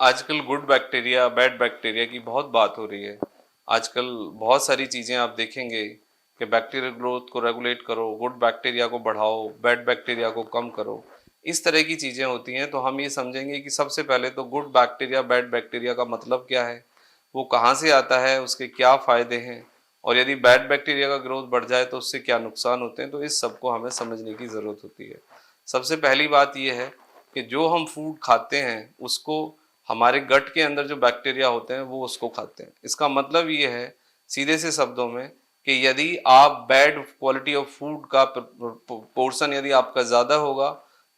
आजकल good bacteria bad bacteria की बहुत बात हो रही है। आजकल बहुत सारी चीज़ें आप देखेंगे कि बैक्टीरियल ग्रोथ को रेगुलेट करो, गुड बैक्टीरिया को बढ़ाओ, बैड बैक्टीरिया को कम करो। इस तरह की चीज़ें होती हैं, तो हम ये समझेंगे कि सबसे पहले तो गुड बैक्टीरिया बैड बैक्टीरिया का मतलब क्या है, वो कहाँ से आता है, उसके क्या फ़ायदे हैं, और यदि बैड बैक्टीरिया का ग्रोथ बढ़ जाए तो उससे क्या नुकसान होते हैं। तो इस सब को हमें समझने की ज़रूरत होती है। सबसे पहली बात यह है कि जो हम फूड खाते हैं उसको हमारे गट के अंदर जो बैक्टीरिया होते हैं वो उसको खाते हैं। इसका मतलब ये है सीधे से शब्दों में कि यदि आप बैड क्वालिटी ऑफ फूड का पोर्शन यदि आपका ज़्यादा होगा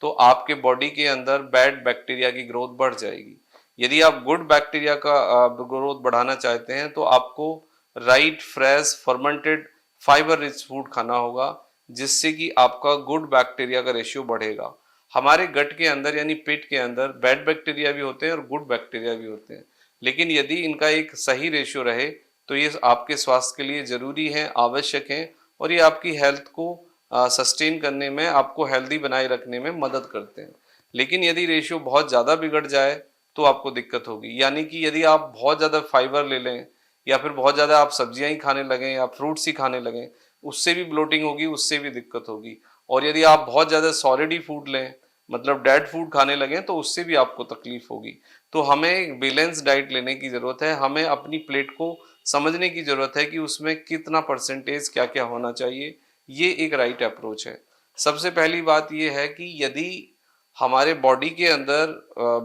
तो आपके बॉडी के अंदर बैड बैक्टीरिया की ग्रोथ बढ़ जाएगी। यदि आप गुड बैक्टीरिया का ग्रोथ बढ़ाना चाहते हैं तो आपको right fresh fermented fibre rich food खाना होगा, जिससे कि आपका गुड बैक्टीरिया का रेशियो बढ़ेगा। हमारे गट के अंदर यानी पेट के अंदर बैड बैक्टीरिया भी होते हैं और गुड बैक्टीरिया भी होते हैं, लेकिन यदि इनका एक सही रेशियो रहे तो ये आपके स्वास्थ्य के लिए जरूरी है, आवश्यक है, और ये आपकी हेल्थ को सस्टेन करने में, आपको हेल्दी बनाए रखने में मदद करते हैं। लेकिन यदि रेशियो बहुत ज़्यादा बिगड़ जाए तो आपको दिक्कत होगी। यानी कि यदि आप बहुत ज़्यादा फाइबर ले लें या फिर बहुत ज़्यादा आप सब्जियां ही खाने लगें या फ्रूट्स ही खाने लगें, उससे भी ब्लोटिंग होगी, उससे भी दिक्कत होगी। और यदि आप बहुत ज़्यादा सॉलिड ही फूड लें, मतलब डेड फूड खाने लगें, तो उससे भी आपको तकलीफ होगी। तो हमें बैलेंस डाइट लेने की ज़रूरत है। हमें अपनी प्लेट को समझने की ज़रूरत है कि उसमें कितना परसेंटेज क्या क्या होना चाहिए। ये एक राइट अप्रोच है। सबसे पहली बात ये है कि यदि हमारे बॉडी के अंदर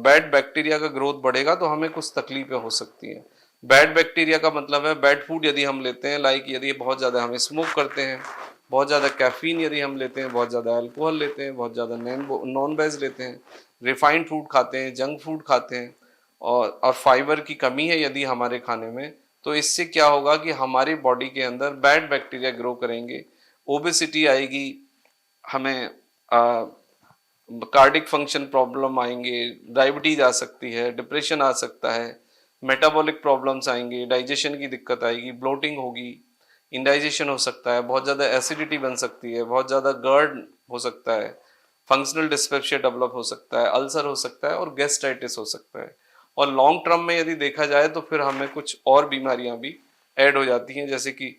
बैड बैक्टीरिया का ग्रोथ बढ़ेगा तो हमें कुछ तकलीफें हो सकती हैं। बैड बैक्टीरिया का मतलब है बैड फूड यदि हम लेते हैं, लाइक यदि बहुत ज़्यादा हम स्मोक करते हैं, बहुत ज़्यादा कैफीन यदि हम लेते हैं, बहुत ज़्यादा अल्कोहल लेते हैं, बहुत ज़्यादा नॉन वेज लेते हैं, रिफाइंड फूड खाते हैं, जंक फूड खाते हैं, और फाइबर की कमी है यदि हमारे खाने में, तो इससे क्या होगा कि हमारी बॉडी के अंदर बैड बैक्टीरिया ग्रो करेंगे, ओबेसिटी आएगी, हमें कार्डिक फंक्शन प्रॉब्लम आएंगे, डायबिटीज आ सकती है, डिप्रेशन आ सकता है, मेटाबॉलिक प्रॉब्लम्स आएंगे, डाइजेशन की दिक्कत आएगी, ब्लोटिंग होगी, इंडाइजेशन हो सकता है, बहुत ज़्यादा एसिडिटी बन सकती है, बहुत ज़्यादा गर्ड हो सकता है, फंक्शनल डिस्पेप्सिया डेवलप हो सकता है, अल्सर हो सकता है और गैस्ट्राइटिस हो सकता है। और लॉन्ग टर्म में यदि देखा जाए तो फिर हमें कुछ और बीमारियां भी ऐड हो जाती हैं, जैसे कि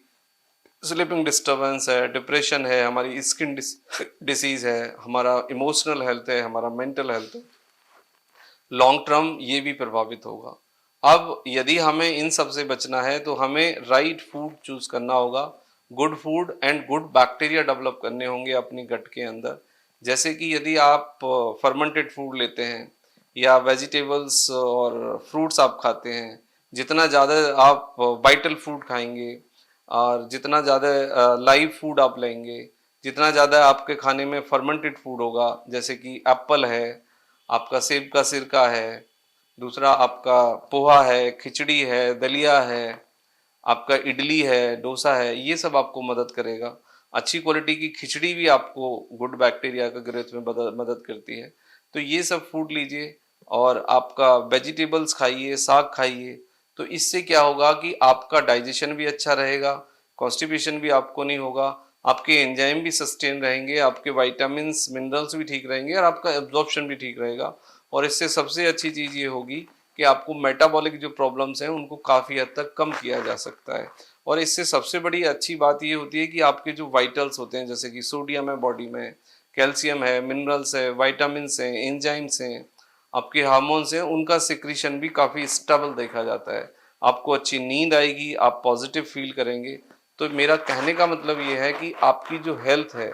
स्लीपिंग डिस्टर्बेंस है, डिप्रेशन है, हमारी स्किन डिसीज है, हमारा इमोशनल हेल्थ है, हमारा मेंटल हेल्थ है। लॉन्ग टर्म ये भी प्रभावित होगा। अब यदि हमें इन सब से बचना है तो हमें राइट फूड चूज करना होगा, good food and good bacteria develop करने होंगे अपनी गट के अंदर। जैसे कि यदि आप फर्मेंटेड फूड लेते हैं या वेजिटेबल्स और फ्रूट्स आप खाते हैं, जितना ज़्यादा आप वाइटल फूड खाएंगे और जितना ज़्यादा लाइव फूड आप लेंगे, जितना ज़्यादा आपके खाने में फर्मेंटेड फूड होगा, जैसे कि एप्पल है, आपका सेब का सिरका है, दूसरा आपका पोहा है, खिचड़ी है, दलिया है, आपका इडली है, डोसा है, ये सब आपको मदद करेगा। अच्छी क्वालिटी की खिचड़ी भी आपको गुड बैक्टीरिया का ग्रोथ में मदद करती है। तो ये सब फूड लीजिए और आपका वेजिटेबल्स खाइए, साग खाइए। तो इससे क्या होगा कि आपका डाइजेशन भी अच्छा रहेगा, कॉन्स्टिपेशन भी आपको नहीं होगा, आपके एंजाइम भी सस्टेन रहेंगे, आपके वाइटामिन्स मिनरल्स भी ठीक रहेंगे और आपका एब्जॉर्प्शन भी ठीक रहेगा। और इससे सबसे अच्छी चीज़ ये होगी कि आपको मेटाबॉलिक जो प्रॉब्लम्स हैं उनको काफ़ी हद तक कम किया जा सकता है। और इससे सबसे बड़ी अच्छी बात ये होती है कि आपके जो वाइटल्स होते हैं, जैसे कि सोडियम है बॉडी में, कैल्शियम है, मिनरल्स है, वाइटामिन्स हैं, एंजाइम्स हैं, आपके हार्मोन्स हैं, उनका सिक्रीशन भी काफ़ी स्टेबल देखा जाता है। आपको अच्छी नींद आएगी, आप पॉजिटिव फील करेंगे। तो मेरा कहने का मतलब ये है कि आपकी जो हेल्थ है,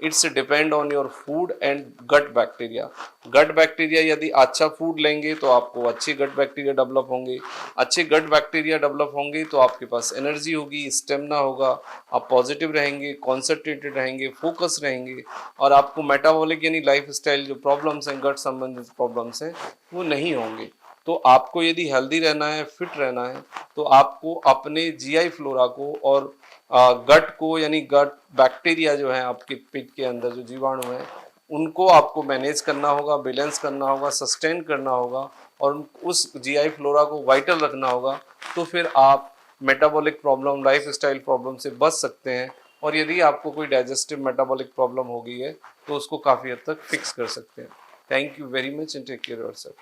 it's depend on your food and gut bacteria. Gut bacteria यदि अच्छा फूड लेंगे तो आपको अच्छे गट बैक्टीरिया डेवलप होंगे, अच्छे गट बैक्टीरिया डेवलप होंगे तो आपके पास एनर्जी होगी, स्टेमिना होगा, आप पॉजिटिव रहेंगे, कॉन्सेंट्रेटेड रहेंगे, फोकस रहेंगे, और आपको मेटाबॉलिक यानी लाइफ स्टाइल जो प्रॉब्लम्स हैं, गट संबंधित प्रॉब्लम्स हैं, वो नहीं होंगे। तो आपको यदि हेल्दी रहना है, फिट रहना है, तो आपको अपने जीआई फ्लोरा को और गट को यानी गट बैक्टीरिया जो है आपके पेट के अंदर जो जीवाणु हैं उनको आपको मैनेज करना होगा, बैलेंस करना होगा, सस्टेन करना होगा और उस जीआई फ्लोरा को वाइटल रखना होगा। तो फिर आप metabolic problem, life style problem से बच सकते हैं। और यदि आपको कोई डाइजेस्टिव मेटाबॉलिक प्रॉब्लम हो गई है तो उसको काफ़ी हद तक फिक्स कर सकते हैं। Thank you very much and take care yourself.